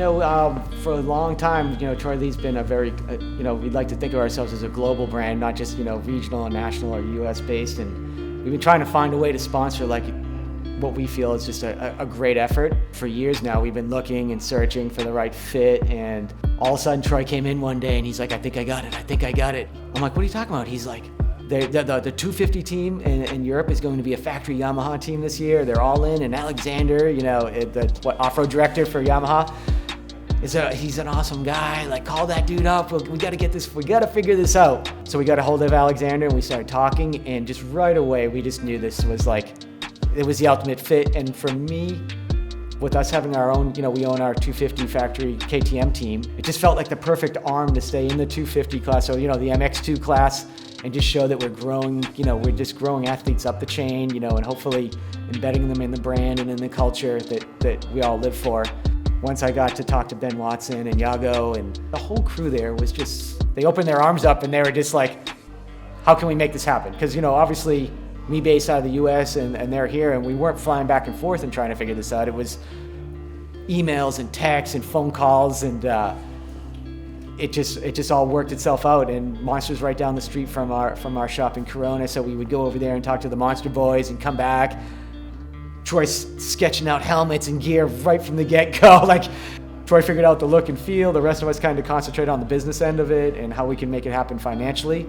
For a long time, Troy Lee's been a very, we'd like to think of ourselves as a global brand, not just, regional and national or US based. And we've been trying to find a way to sponsor like what we feel is just a great effort. For years now, we've been looking and searching for the right fit. And all of a sudden, Troy came in one day and he's like, I think I got it. I'm like, what are you talking about? He's like, the 250 team in Europe is going to be a factory Yamaha team this year. They're all in, and Alexander, the off-road director for Yamaha, he's an awesome guy. Like, call that dude up. We got to figure this out. So we got a hold of Alexander and we started talking, and just right away we just knew this was it was the ultimate fit. And for me, with us having our own, we own our 250 factory KTM team, it just felt like the perfect arm to stay in the 250 class. So, the MX2 class, and just show that we're growing, we're just growing athletes up the chain, and hopefully embedding them in the brand and in the culture that we all live for. Once I got to talk to Ben Watson and Jago, and the whole crew there was just, they opened their arms up and they were just like, how can we make this happen? Because, obviously me based out of the US and they're here, and we weren't flying back and forth and trying to figure this out. It was emails and texts and phone calls, and it just all worked itself out. And Monster's right down the street from our shop in Corona, so we would go over there and talk to the Monster boys and come back. Troy's sketching out helmets and gear right from the get-go. Like, Troy figured out the look and feel. The rest of us kind of concentrate on the business end of it and how we can make it happen financially.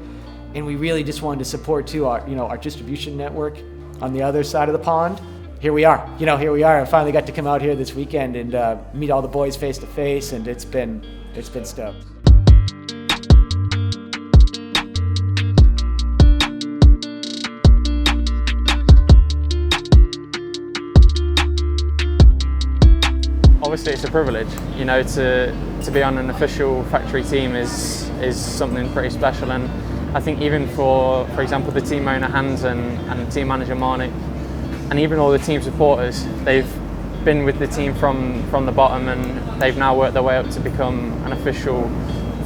And we really just wanted to support too our distribution network on the other side of the pond. Here we are. I finally got to come out here this weekend and meet all the boys face to face, and it's been stoked. Obviously, it's a privilege, to be on an official factory team is something pretty special. And I think even for example, the team owner Hans and team manager Marnik, and even all the team supporters, they've been with the team from the bottom, and they've now worked their way up to become an official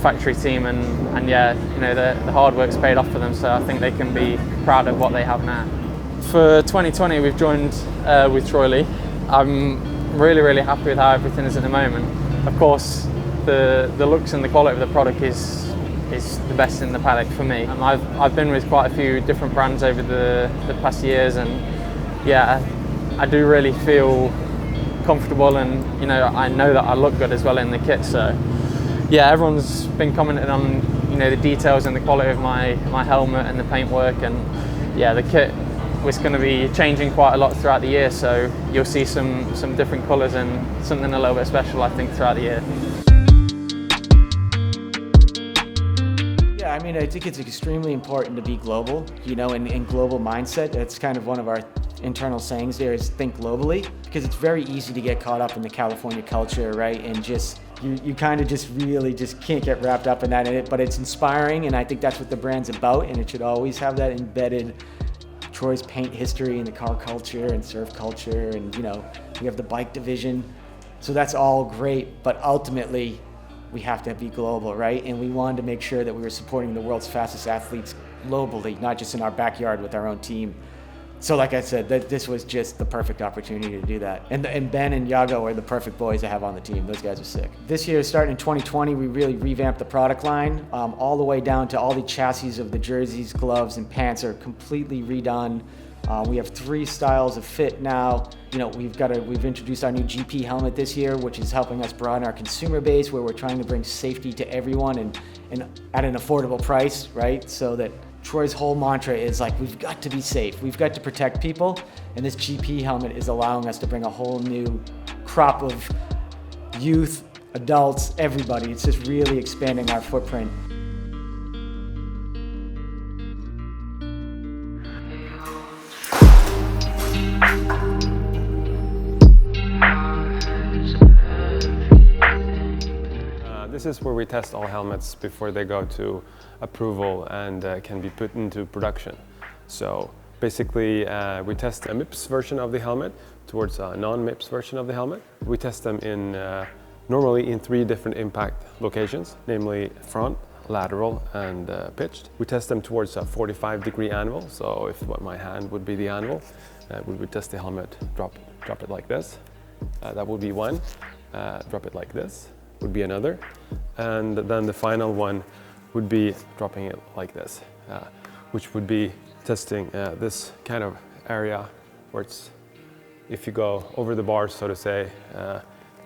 factory team. And yeah, the hard work's paid off for them, so I think they can be proud of what they have now. For 2020, we've joined with Troy Lee. I'm really happy with how everything is at the moment. Of course, the looks and the quality of the product is the best in the paddock for me. I've been with quite a few different brands over the past years, and yeah, I do really feel comfortable, and I know that I look good as well in the kit. So yeah, everyone's been commenting on the details and the quality of my helmet and the paintwork, and yeah, the kit was going to be changing quite a lot throughout the year, so you'll see some different colours and something a little bit special, I think, throughout the year. Yeah, I think it's extremely important to be global, and global mindset. That's kind of one of our internal sayings there, is think globally, because it's very easy to get caught up in the California culture, right? And just you kind of just really just can't get wrapped up in that, but it's inspiring, and I think that's what the brand's about, and it should always have that embedded. Troy's paint history and the car culture and surf culture, and we have the bike division, so that's all great, but ultimately we have to be global, right? And we wanted to make sure that we were supporting the world's fastest athletes globally, not just in our backyard with our own team. So like I said, this was just the perfect opportunity to do that. And Ben and Jago are the perfect boys to have on the team. Those guys are sick. This year, starting in 2020, we really revamped the product line, all the way down to all the chassis of the jerseys, gloves, and pants are completely redone. We have 3 styles of fit now. We've introduced our new GP helmet this year, which is helping us broaden our consumer base, where we're trying to bring safety to everyone and at an affordable price, right? So that Troy's whole mantra is like, we've got to be safe, we've got to protect people, and this GP helmet is allowing us to bring a whole new crop of youth, adults, everybody. It's just really expanding our footprint. This is where we test all helmets before they go to approval and can be put into production. So basically we test a MIPS version of the helmet towards a non-MIPS version of the helmet. We test them normally in 3 different impact locations, namely front, lateral, and pitched. We test them towards a 45-degree anvil, so if my hand would be the anvil, we would test the helmet, drop it like this. That would be 1. drop it like this, would be another. And then the final one would be dropping it like this, which would be testing this kind of area where it's, if you go over the bars, so to say,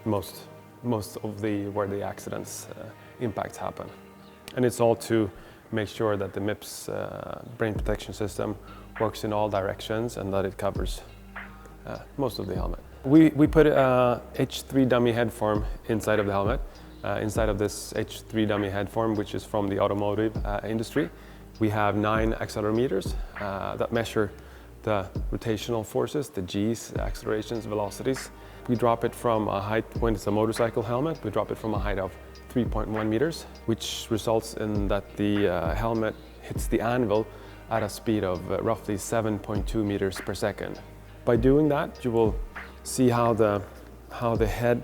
most of where the accidents impacts happen. And it's all to make sure that the MIPS brain protection system works in all directions and that it covers most of the helmet. We put a H3 dummy head form inside of the helmet. Inside of this H3 dummy head form, which is from the automotive industry, we have 9 accelerometers that measure the rotational forces, the G's, the accelerations, velocities. We drop it from a height, when it's a motorcycle helmet, we drop it from a height of 3.1 meters, which results in that the helmet hits the anvil at a speed of roughly 7.2 meters per second. By doing that, you will see how the head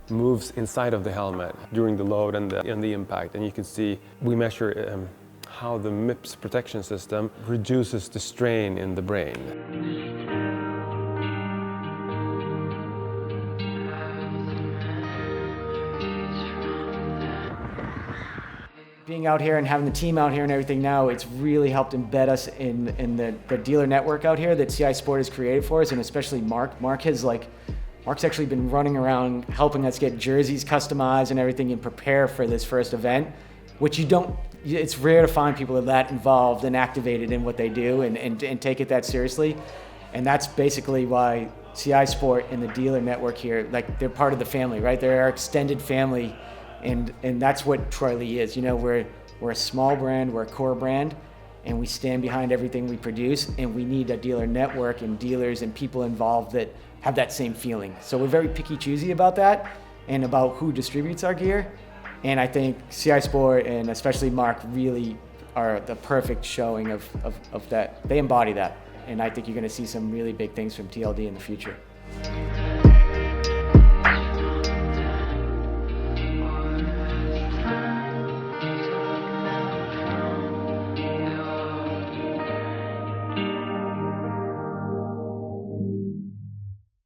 moves inside of the helmet during the load and the impact. And you can see we measure how the MIPS protection system reduces the strain in the brain. Being out here and having the team out here and everything now, it's really helped embed us in the dealer network out here that CI Sport has created for us, and especially Mark. Mark's actually been running around helping us get jerseys customized and everything and prepare for this first event, which it's rare to find people that involved and activated in what they do and take it that seriously. And that's basically why CI Sport and the dealer network here, like, they're part of the family, right? They're our extended family. And that's what Troy Lee is. You know, we're a small brand, we're a core brand, and we stand behind everything we produce, and we need a dealer network and dealers and people involved that have that same feeling. So we're very picky choosy about that and about who distributes our gear. And I think CI Sport and especially Mark really are the perfect showing of that. They embody that. And I think you're gonna see some really big things from TLD in the future.